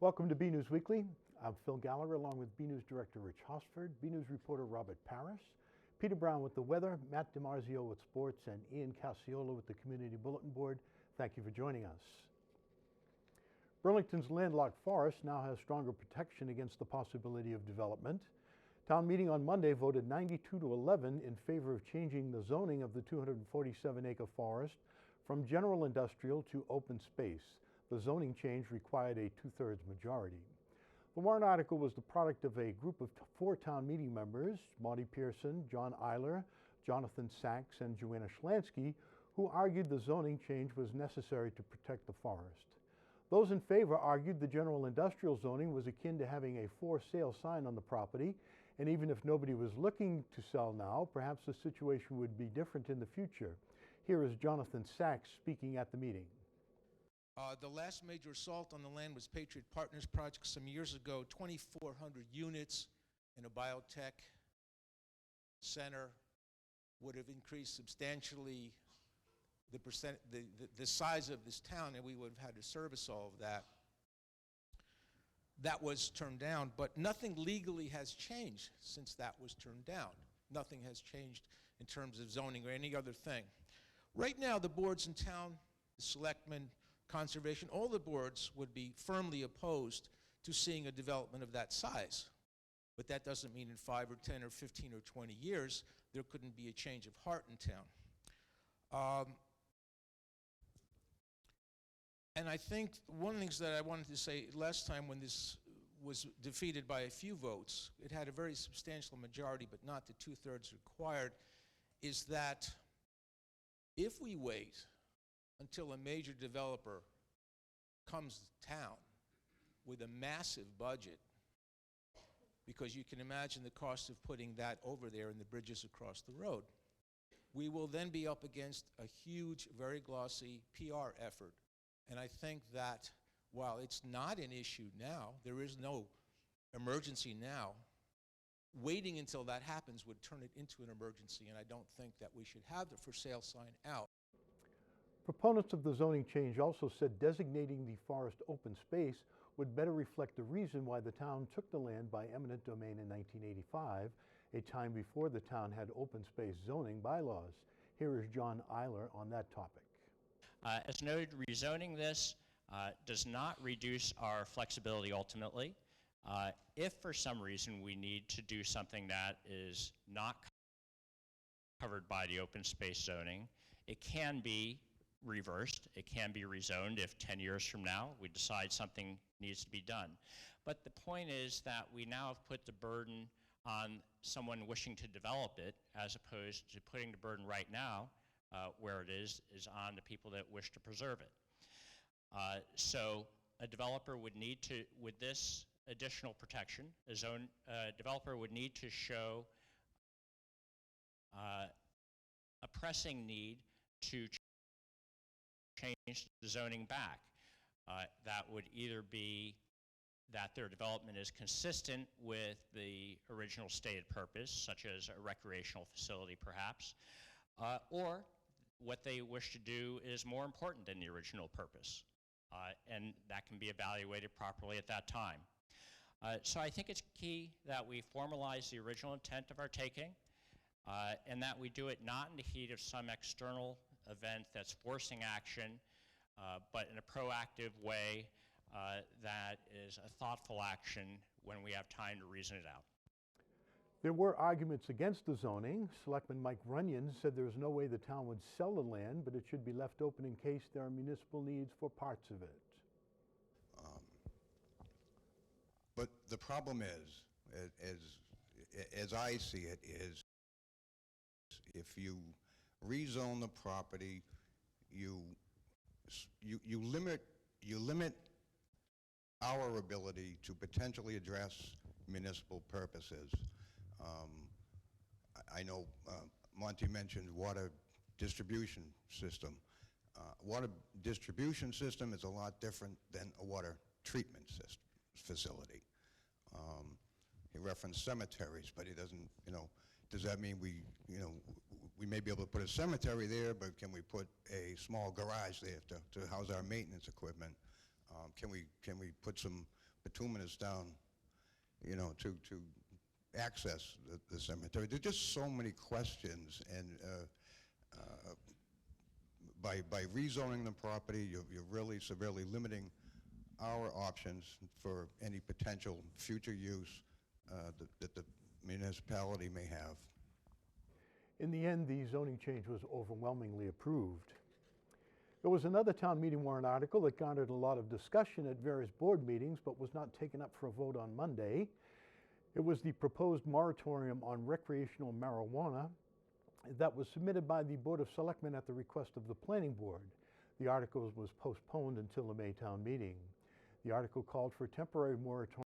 Welcome to BNews Weekly. I'm Phil Gallager along with BNews Director Rich Hosford, BNews reporter Robert Parris, Peter Brown with the weather, Matt DiMarzio with sports, and Ian Casciola with the Community Bulletin Board. Thank you for joining us. Burlington's landlocked forest now has stronger protection against the possibility of development. Town meeting on Monday voted 92-11 in favor of changing the zoning of the 247-acre forest from general industrial to open space. The zoning change required a 2/3 majority. The warrant article was the product of a group of 4 town meeting members, Marty Pearson, John Eiler, Jonathan Sachs, and Joanna Schlansky, who argued the zoning change was necessary to protect the forest. Those in favor argued the general industrial zoning was akin to having a for sale sign on the property, and even if nobody was looking to sell now, perhaps the situation would be different in the future. Here is Jonathan Sachs speaking at the meeting. The last major assault on the land was Patriot Partners project some years ago, 2,400 units in a biotech center would have increased substantially the size of this town, and we would have had to service all of that. That was turned down, but nothing legally has changed since that was turned down. Nothing has changed in terms of zoning or any other thing. Right now, the boards in town, the selectmen, conservation, all the boards would be firmly opposed to seeing a development of that size. But that doesn't mean in 5 or 10 or 15 or 20 years there couldn't be a change of heart in town. And I think one of the things that I wanted to say last time when this was defeated by a few votes, it had a very substantial majority but not the 2/3 required, is that if we wait until a major developer comes to town with a massive budget, because you can imagine the cost of putting that over there and the bridges across the road, we will then be up against a huge, very glossy PR effort. And I think that while it's not an issue now, there is no emergency now, waiting until that happens would turn it into an emergency, and I don't think that we should have the for sale sign out. Proponents of the zoning change also said designating the forest open space would better reflect the reason why the town took the land by eminent domain in 1985, a time before the town had open space zoning bylaws. Here is John Eiler on that topic. As noted, rezoning this does not reduce our flexibility ultimately. If for some reason we need to do something that is not covered by the open space zoning, it can be reversed. It can be rezoned if 10 years from now we decide something needs to be done. But the point is that we now have put the burden on someone wishing to develop it, as opposed to putting the burden right now where it is on the people that wish to preserve it. So a developer would need to, with this additional protection, a developer would need to show a pressing need to change the zoning back. That would either be that their development is consistent with the original stated purpose, such as a recreational facility perhaps, or what they wish to do is more important than the original purpose, and that can be evaluated properly at that time. So I think it's key that we formalize the original intent of our taking, and that we do it not in the heat of some external event that's forcing action, but in a proactive way that is a thoughtful action when we have time to reason it out. There were arguments against the zoning. Selectman Mike Runyon said there is no way the town would sell the land, but it should be left open in case there are municipal needs for parts of it. But the problem is, as I see it, is if you rezone the property, you limit our ability to potentially address municipal purposes. I know Monty mentioned water distribution system. Water distribution system is a lot different than a water treatment facility. He referenced cemeteries, but he doesn't, does that mean we may be able to put a cemetery there, but can we put a small garage there to house our maintenance equipment? Can we put some 2 minutes down, you know, to access the cemetery. There's just so many questions, and by rezoning the property, you're really severely limiting our options for any potential future use that the municipality may have. In the end, the zoning change was overwhelmingly approved. There was another town meeting warrant article that garnered a lot of discussion at various board meetings but was not taken up for a vote on Monday. It was the proposed moratorium on recreational marijuana that was submitted by the Board of Selectmen at the request of the Planning Board. The article was postponed until the May town meeting. The article called for a temporary moratorium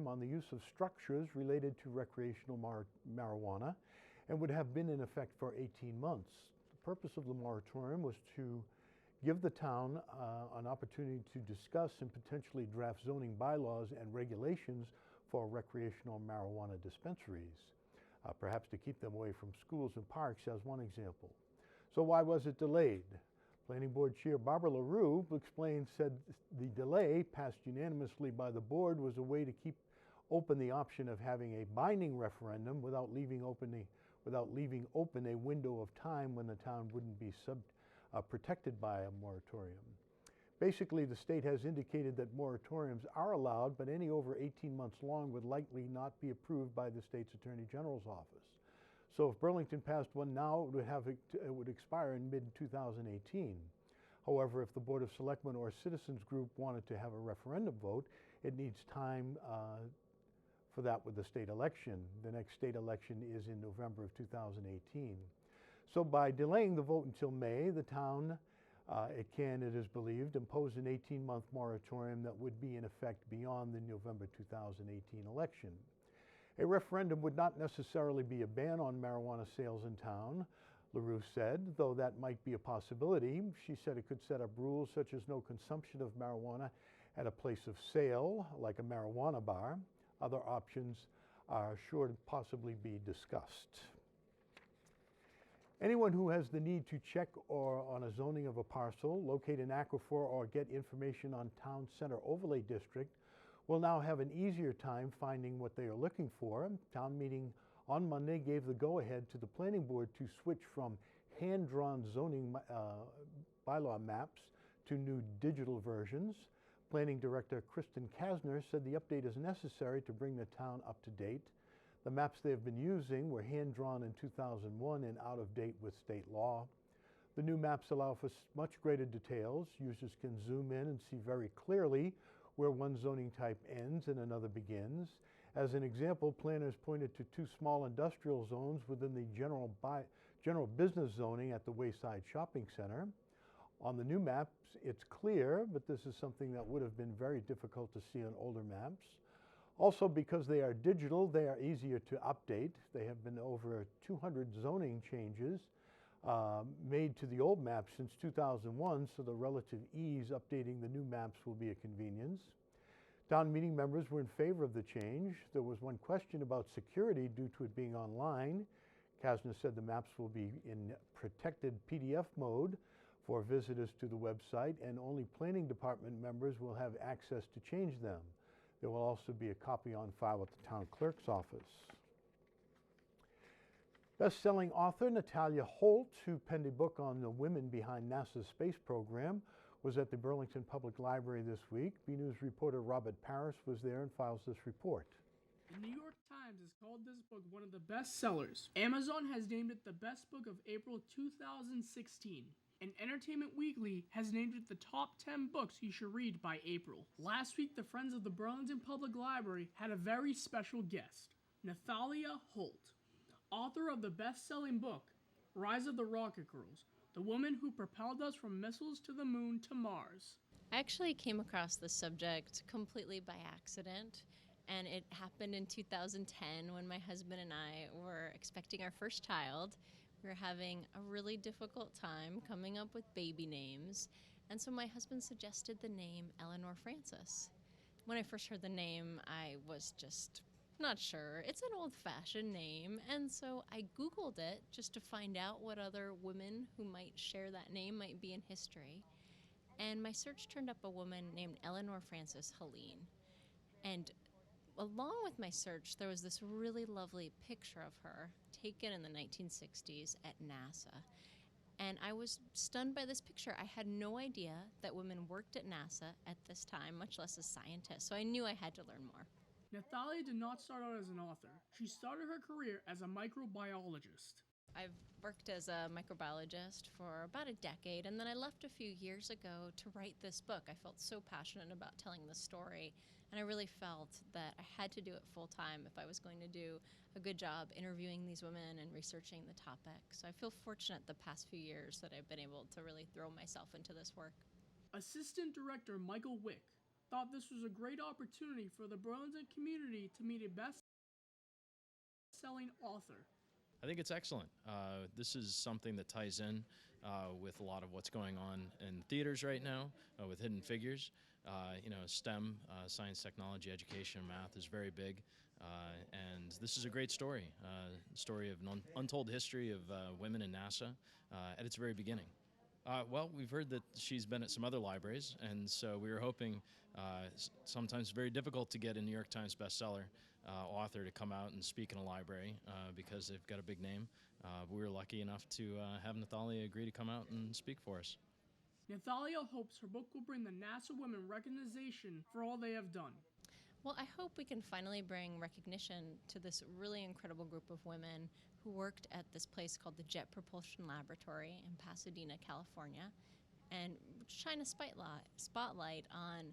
on the use of structures related to recreational marijuana and would have been in effect for 18 months. The purpose of the moratorium was to give the town an opportunity to discuss and potentially draft zoning bylaws and regulations for recreational marijuana dispensaries, perhaps to keep them away from schools and parks as one example. So why was it delayed? Planning Board Chair Barbara LaRue said the delay, passed unanimously by the board, was a way to keep open the option of having a binding referendum without leaving open a window of time when the town wouldn't be protected by a moratorium. Basically, the state has indicated that moratoriums are allowed, but any over 18 months long would likely not be approved by the state's Attorney General's office. So if Burlington passed one now, it would expire in mid-2018. However, if the Board of Selectmen or Citizens Group wanted to have a referendum vote, it needs time for that with the state election. The next state election is in November of 2018. So by delaying the vote until May, the town, it is believed, impose an 18-month moratorium that would be in effect beyond the November 2018 election. A referendum would not necessarily be a ban on marijuana sales in town, LaRue said, though that might be a possibility. She said it could set up rules such as no consumption of marijuana at a place of sale, like a marijuana bar. Other options are sure to possibly be discussed. Anyone who has the need to check on a zoning of a parcel, locate an aquifer, or get information on Town Center Overlay District will now have an easier time finding what they are looking for. Town meeting on Monday gave the go-ahead to the Planning Board to switch from hand-drawn zoning bylaw maps to new digital versions. Planning Director Kristen Kasner said the update is necessary to bring the town up to date. The maps they have been using were hand-drawn in 2001 and out of date with state law. The new maps allow for much greater details. Users can zoom in and see very clearly where one zoning type ends and another begins. As an example, planners pointed to two small industrial zones within the general business zoning at the Wayside Shopping Center. On the new maps, it's clear, but this is something that would have been very difficult to see on older maps. Also, because they are digital, they are easier to update. They have been over 200 zoning changes made to the old maps since 2001, so the relative ease updating the new maps will be a convenience. Town meeting members were in favor of the change. There was one question about security due to it being online. Kasner said the maps will be in protected PDF mode for visitors to the website, and only planning department members will have access to change them. There will also be a copy on file at the town clerk's office. Best-selling author Natalia Holt, who penned a book on the women behind NASA's space program, was at the Burlington Public Library this week. BNEWS reporter Robert Parris was there and files this report. The New York Times has called this book one of the best sellers. Amazon has named it the best book of April 2016. And Entertainment Weekly has named it the top 10 books you should read by April. Last week, the Friends of the Burlington Public Library had a very special guest, Natalia Holt, author of the best-selling book, Rise of the Rocket Girls, the woman who propelled us from missiles to the moon to Mars. I actually came across this subject completely by accident, and it happened in 2010 when my husband and I were expecting our first child. We were having a really difficult time coming up with baby names, and so my husband suggested the name Eleanor Francis. When I first heard the name, I was just not sure. It's an old-fashioned name, and so I Googled it just to find out what other women who might share that name might be in history. And my search turned up a woman named Eleanor Frances Helene. And along with my search, there was this really lovely picture of her taken in the 1960s at NASA. And I was stunned by this picture. I had no idea that women worked at NASA at this time, much less as scientists, so I knew I had to learn more. Nathalia did not start out as an author. She started her career as a microbiologist. I've worked as a microbiologist for about a decade, and then I left a few years ago to write this book. I felt so passionate about telling this story, and I really felt that I had to do it full time if I was going to do a good job interviewing these women and researching the topic. So I feel fortunate the past few years that I've been able to really throw myself into this work. Assistant Director Michael Wick thought this was a great opportunity for the Burlington community to meet a best-selling author. I think it's excellent. This is something that ties in with a lot of what's going on in theaters right now with Hidden Figures. STEM, science, technology, education, and math is very big. And this is a great story, story of an untold history of women in NASA at its very beginning. Well, we've heard that she's been at some other libraries, and so we were hoping, sometimes very difficult to get a New York Times bestseller author to come out and speak in a library because they've got a big name. But we were lucky enough to have Nathalia agree to come out and speak for us. Nathalia hopes her book will bring the NASA women recognition for all they have done. Well, I hope we can finally bring recognition to this really incredible group of women who worked at this place called the Jet Propulsion Laboratory in Pasadena, California, and shine a spotlight on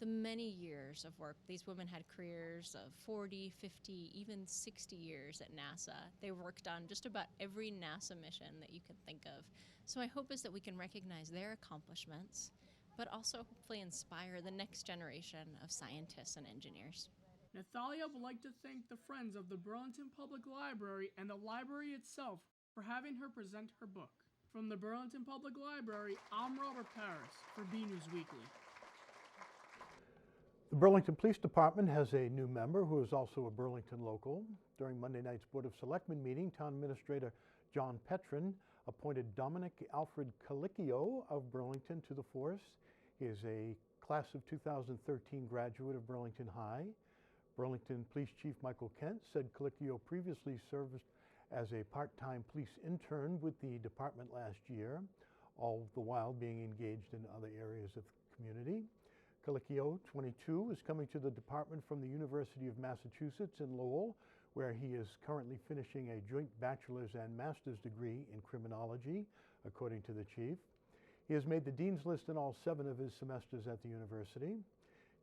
the many years of work. These women had careers of 40, 50, even 60 years at NASA. They worked on just about every NASA mission that you can think of. So my hope is that we can recognize their accomplishments, but also hopefully inspire the next generation of scientists and engineers. Nathalia would like to thank the Friends of the Burlington Public Library and the library itself for having her present her book. From the Burlington Public Library, I'm Robert Paris for BNEWS Weekly. The Burlington Police Department has a new member who is also a Burlington local. During Monday night's Board of Selectmen meeting, Town Administrator John Petrin appointed Dominic Alfred Calicchio of Burlington to the force. He is a class of 2013 graduate of Burlington High. Burlington Police Chief Michael Kent said Calicchio previously served as a part-time police intern with the department last year, all the while being engaged in other areas of the community. Calicchio, 22, is coming to the department from the University of Massachusetts in Lowell, where he is currently finishing a joint bachelor's and master's degree in criminology, according to the chief. He has made the dean's list in all 7 of his semesters at the university.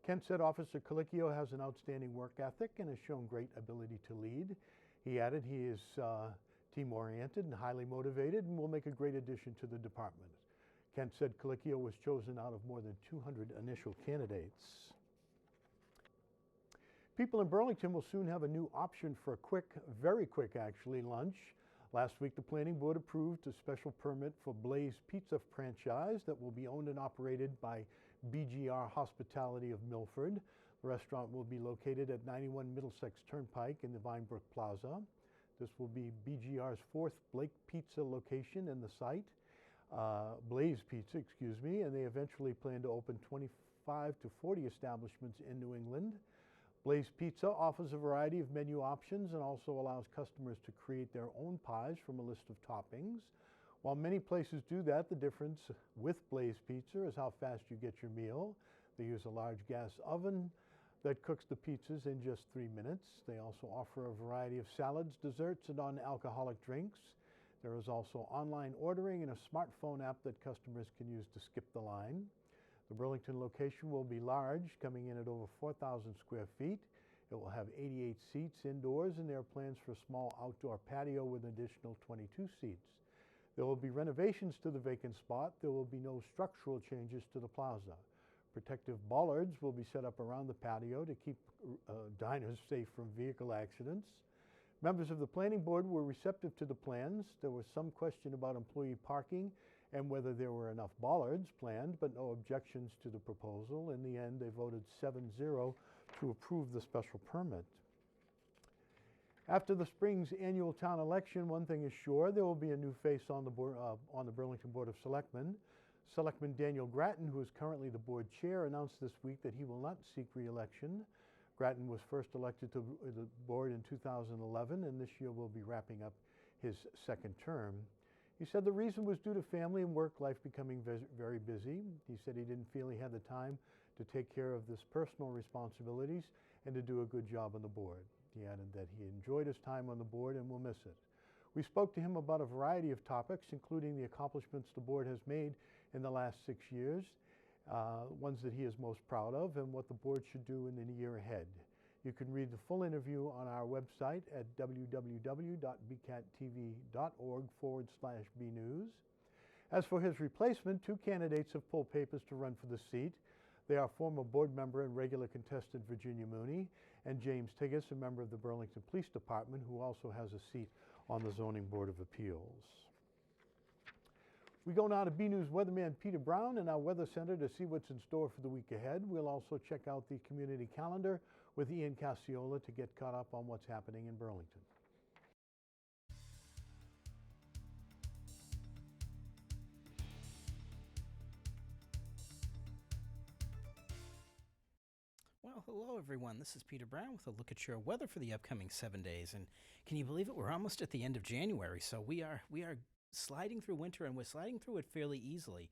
Kent said Officer Calicchio has an outstanding work ethic and has shown great ability to lead. He added he is team-oriented and highly motivated and will make a great addition to the department. Kent said Calicchio was chosen out of more than 200 initial candidates. People in Burlington will soon have a new option for a quick, very quick actually, lunch. Last week, the Planning Board approved a special permit for Blaze Pizza franchise that will be owned and operated by BGR Hospitality of Milford. The restaurant will be located at 91 Middlesex Turnpike in the Vinebrook Plaza. This will be BGR's 4th Blake Pizza location in the site. Blaze Pizza, excuse me, and they eventually plan to open 25 to 40 establishments in New England. Blaze Pizza offers a variety of menu options and also allows customers to create their own pies from a list of toppings. While many places do that, the difference with Blaze Pizza is how fast you get your meal. They use a large gas oven that cooks the pizzas in just 3 minutes. They also offer a variety of salads, desserts, and non-alcoholic drinks. There is also online ordering and a smartphone app that customers can use to skip the line. The Burlington location will be large, coming in at over 4,000 square feet. It will have 88 seats indoors, and there are plans for a small outdoor patio with an additional 22 seats. There will be renovations to the vacant spot. There will be no structural changes to the plaza. Protective bollards will be set up around the patio to keep diners safe from vehicle accidents. Members of the Planning Board were receptive to the plans. There was some question about employee parking and whether there were enough bollards planned, but no objections to the proposal. In the end, they voted 7-0 to approve the special permit. After the spring's annual town election, one thing is sure, there will be a new face on the Burlington Board of Selectmen. Selectman Daniel Grattan, who is currently the board chair, announced this week that he will not seek re-election. Grattan was first elected to the board in 2011, and this year will be wrapping up his second term. He said the reason was due to family and work life becoming very busy. He said he didn't feel he had the time to take care of his personal responsibilities and to do a good job on the board. He added that he enjoyed his time on the board and will miss it. We spoke to him about a variety of topics, including the accomplishments the board has made in the last 6 years, ones that he is most proud of, and what the board should do in the year ahead. You can read the full interview on our website at www.bcattv.org/bnews. As for his replacement, 2 candidates have pulled papers to run for the seat. They are former board member and regular contestant Virginia Mooney and James Tiggis, a member of the Burlington Police Department, who also has a seat on the Zoning Board of Appeals. We go now to BNews weatherman Peter Brown in our Weather Center to see what's in store for the week ahead. We'll also check out the community calendar with Ian Casciola to get caught up on what's happening in Burlington. Well, hello everyone. This is Peter Brown with a look at your weather for the upcoming 7 days. And can you believe it? We're almost at the end of January, so we are sliding through winter, and we're sliding through it fairly easily.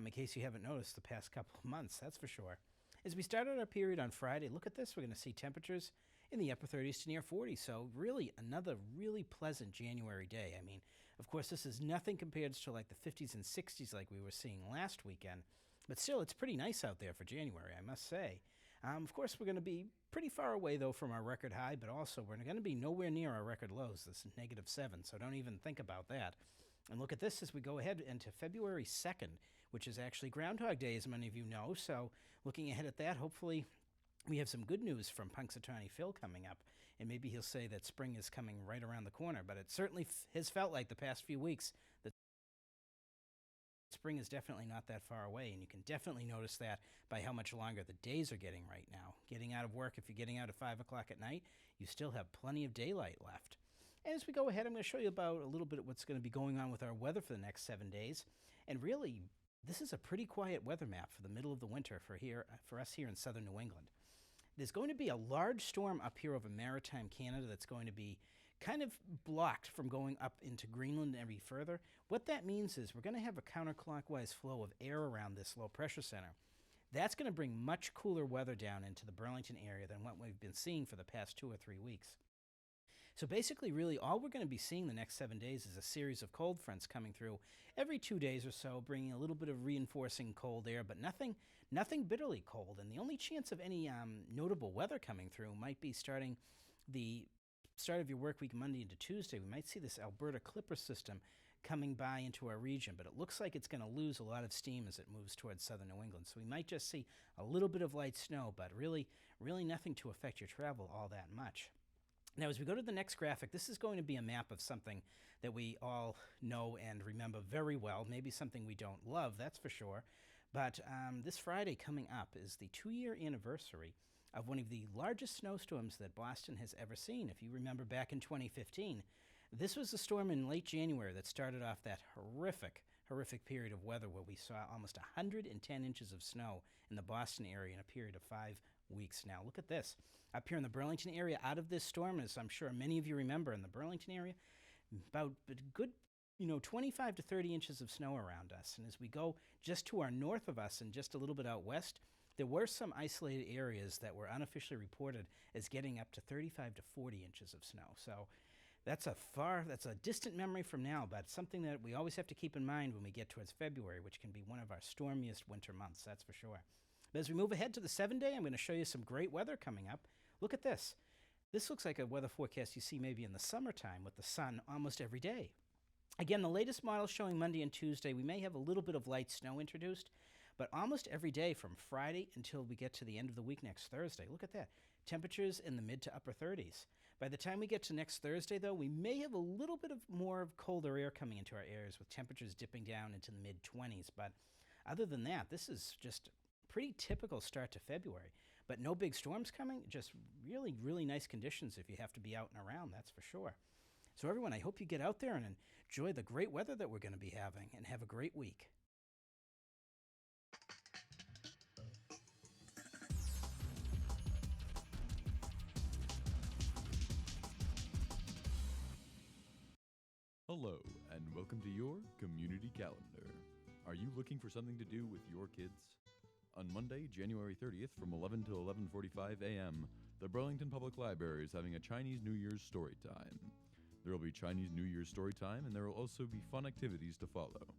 In case you haven't noticed the past couple of months, that's for sure. As we start out our period on Friday, look at this. We're going to see temperatures in the upper 30s to near 40. So really another really pleasant January day. I mean, of course, this is nothing compared to like the 50s and 60s like we were seeing last weekend. But still, it's pretty nice out there for January, I must say. Of course, we're going to be pretty far away, though, from our record high, but also we're going to be nowhere near our record lows, this -7, so don't even think about that. And look at this as we go ahead into February 2nd, which is actually Groundhog Day, as many of you know. So looking ahead at that, hopefully we have some good news from Punxsutawney Phil coming up, and maybe he'll say that spring is coming right around the corner. But it certainly has felt like the past few weeks that spring is definitely not that far away, and you can definitely notice that by how much longer the days are getting right now. Getting out of work, if you're getting out at 5 o'clock at night, you still have plenty of daylight left. And as we go ahead, I'm going to show you about a little bit of what's going to be going on with our weather for the next 7 days. And really, this is a pretty quiet weather map for the middle of the winter for us here in southern New England. There's going to be a large storm up here over maritime Canada that's going to be kind of blocked from going up into Greenland any further. What that means is we're going to have a counterclockwise flow of air around this low pressure center. That's going to bring much cooler weather down into the Burlington area than what we've been seeing for the past 2 or 3 weeks. So basically, really, all we're going to be seeing the next 7 days is a series of cold fronts coming through every 2 days or so, bringing a little bit of reinforcing cold air, but nothing bitterly cold. And the only chance of any notable weather coming through might be starting the start of your work week Monday into Tuesday. We might see this Alberta Clipper system coming by into our region, but it looks like it's going to lose a lot of steam as it moves towards southern New England. So we might just see a little bit of light snow, but really nothing to affect your travel all that much. Now, as we go to the next graphic, this is going to be a map of something that we all know and remember very well, maybe something we don't love, that's for sure. But this Friday coming up is the 2-year anniversary of one of the largest snowstorms that Boston has ever seen. If you remember back in 2015, this was a storm in late January that started off that horrific period of weather where we saw almost 110 inches of snow in the Boston area in a period of 5 weeks. Now, look at this. Up here in the Burlington area, out of this storm, as I'm sure many of you remember, in the Burlington area, about a good 25 to 30 inches of snow around us. And as we go just to our north of us and just a little bit out west, there were some isolated areas that were unofficially reported as getting up to 35 to 40 inches of snow. So that's a distant memory from now, but something that we always have to keep in mind when we get towards February, which can be one of our stormiest winter months, that's for sure. But as we move ahead to the 7-day, I'm going to show you some great weather coming up. Look at this. This looks like a weather forecast you see maybe in the summertime with the sun almost every day. Again, the latest model showing Monday and Tuesday, we may have a little bit of light snow introduced, but almost every day from Friday until we get to the end of the week next Thursday. Look at that. Temperatures in the mid to upper 30s. By the time we get to next Thursday, though, we may have a little bit of more of colder air coming into our areas with temperatures dipping down into the mid-20s. But other than that, this is just pretty typical start to February. But no big storms coming, just really nice conditions if you have to be out and around, that's for sure. So everyone, I hope you get out there and enjoy the great weather that we're going to be having, and have a great week. Hello, and welcome to your community calendar. Are you looking for something to do with your kids? On Monday, January 30th from 11 to 11:45 a.m., the Burlington Public Library is having a Chinese New Year's story time. There will be Chinese New Year's story time, and there will also be fun activities to follow.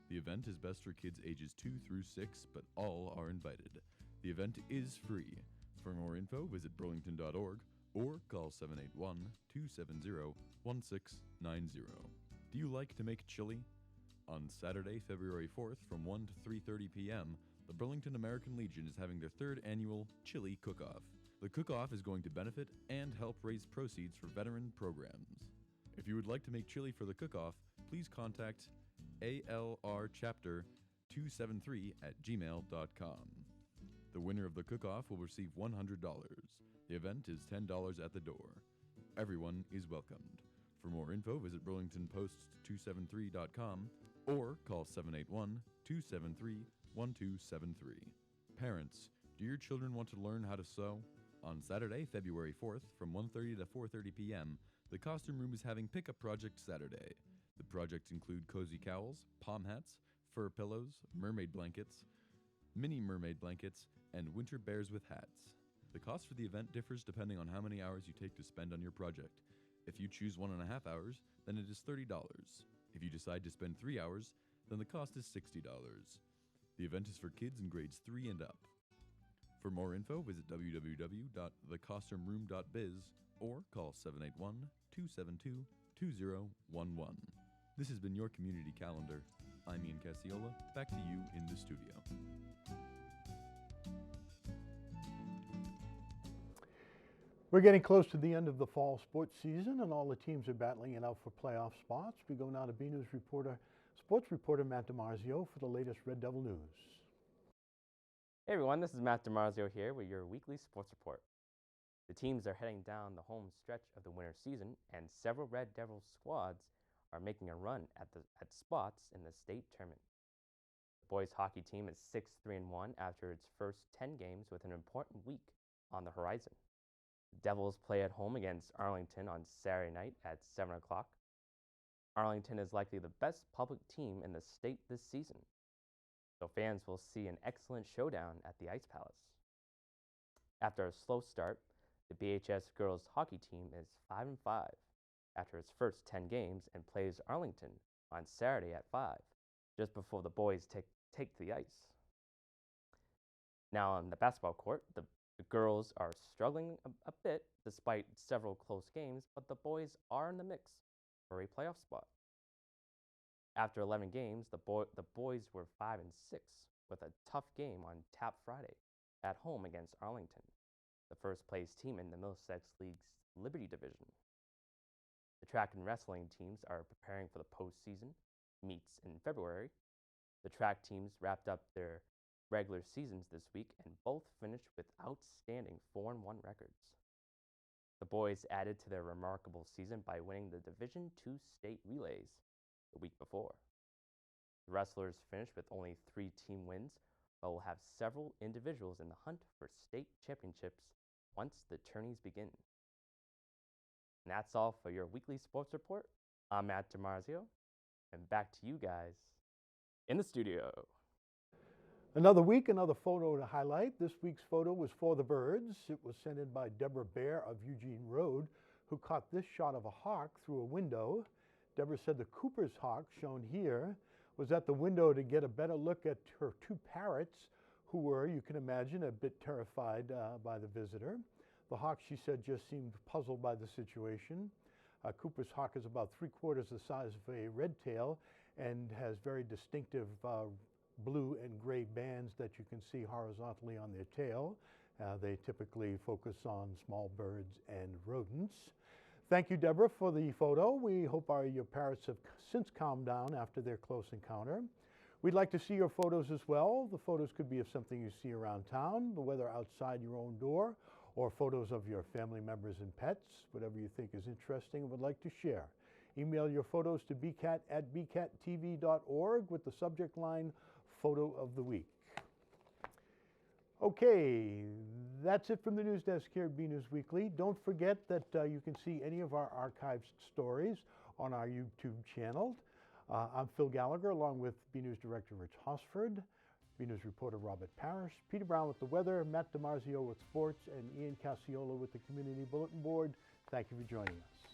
The event is best for kids ages 2 through 6, but all are invited. The event is free. For more info, visit burlington.org or call 781-270-1690. Do you like to make chili? On Saturday, February 4th from 1 to 3:30 p.m., the Burlington American Legion is having their 3rd annual Chili Cook-Off. The cook-off is going to benefit and help raise proceeds for veteran programs. If you would like to make chili for the cook-off, please contact alrchapter273@gmail.com. The winner of the cook-off will receive $100. The event is $10 at the door. Everyone is welcomed. For more info, visit burlingtonpost273.com or call 781-273-1273. Parents, do your children want to learn how to sew? On Saturday, February 4th, from 1:30 to 4:30 p.m., the Costume Room is having Pickup Project Saturday. The projects include cozy cowls, palm hats, fur pillows, mermaid blankets, mini mermaid blankets, and winter bears with hats. The cost for the event differs depending on how many hours you take to spend on your project. If you choose 1.5 hours, then it is $30. If you decide to spend 3 hours, then the cost is $60. The event is for kids in grades 3 and up. For more info, visit www.thecostumeroom.biz or call 781-272-2011. This has been your community calendar. I'm Ian Casciola. Back to you in the studio. We're getting close to the end of the fall sports season, and all the teams are battling it out for playoff spots. We go now to BNEWS sports reporter Matt DiMarzio for the latest Red Devil news. Hey everyone, this is Matt DiMarzio here with your weekly sports report. The teams are heading down the home stretch of the winter season, and several Red Devil squads are making a run at spots in the state tournament. The boys hockey team is 6-3-1 after its first 10 games with an important week on the horizon. The Devils play at home against Arlington on Saturday night at 7 o'clock. Arlington is likely the best public team in the state this season, so fans will see an excellent showdown at the Ice Palace. After a slow start, the BHS girls hockey team is 5-5 after its first 10 games and plays Arlington on Saturday at 5, just before the boys take the ice. Now on the basketball court, the girls are struggling a bit despite several close games, but the boys are in the mix for a playoff spot. After 11 games, the boys were 5-6 with a tough game on Tap Friday at home against Arlington, the first place team in the Middlesex League's Liberty Division. The track and wrestling teams are preparing for the postseason meets in February. The track teams wrapped up their regular seasons this week and both finished with outstanding 4-1 records. The boys added to their remarkable season by winning the Division II state relays the week before. The wrestlers finished with only 3 team wins, but will have several individuals in the hunt for state championships once the tourneys begin. And that's all for your weekly sports report. I'm Matt DiMarzio, and back to you guys in the studio. Another week, another photo to highlight. This week's photo was for the birds. It was sent in by Deborah Bear of Eugene Road, who caught this shot of a hawk through a window. Deborah said the Cooper's hawk, shown here, was at the window to get a better look at her 2 parrots, who were, you can imagine, a bit terrified by the visitor. The hawk, she said, just seemed puzzled by the situation. Cooper's hawk is about 3/4 the size of a red tail and has very distinctive blue and gray bands that you can see horizontally on their tail. They typically focus on small birds and rodents. Thank you, Deborah, for the photo. We hope your parrots have since calmed down after their close encounter. We'd like to see your photos as well. The photos could be of something you see around town, the weather outside your own door, or photos of your family members and pets, whatever you think is interesting and would like to share. Email your photos to bcat@bcattv.org with the subject line, Photo of the Week. Okay, that's it from the news desk here at BNews Weekly. Don't forget that you can see any of our archived stories on our YouTube channel. I'm Phil Gallager, along with BNews Director Rich Hosford, BNews reporter Robert Parrish, Peter Brown with the weather, Matt DiMarzio with sports, and Ian Casciola with the Community Bulletin Board. Thank you for joining us.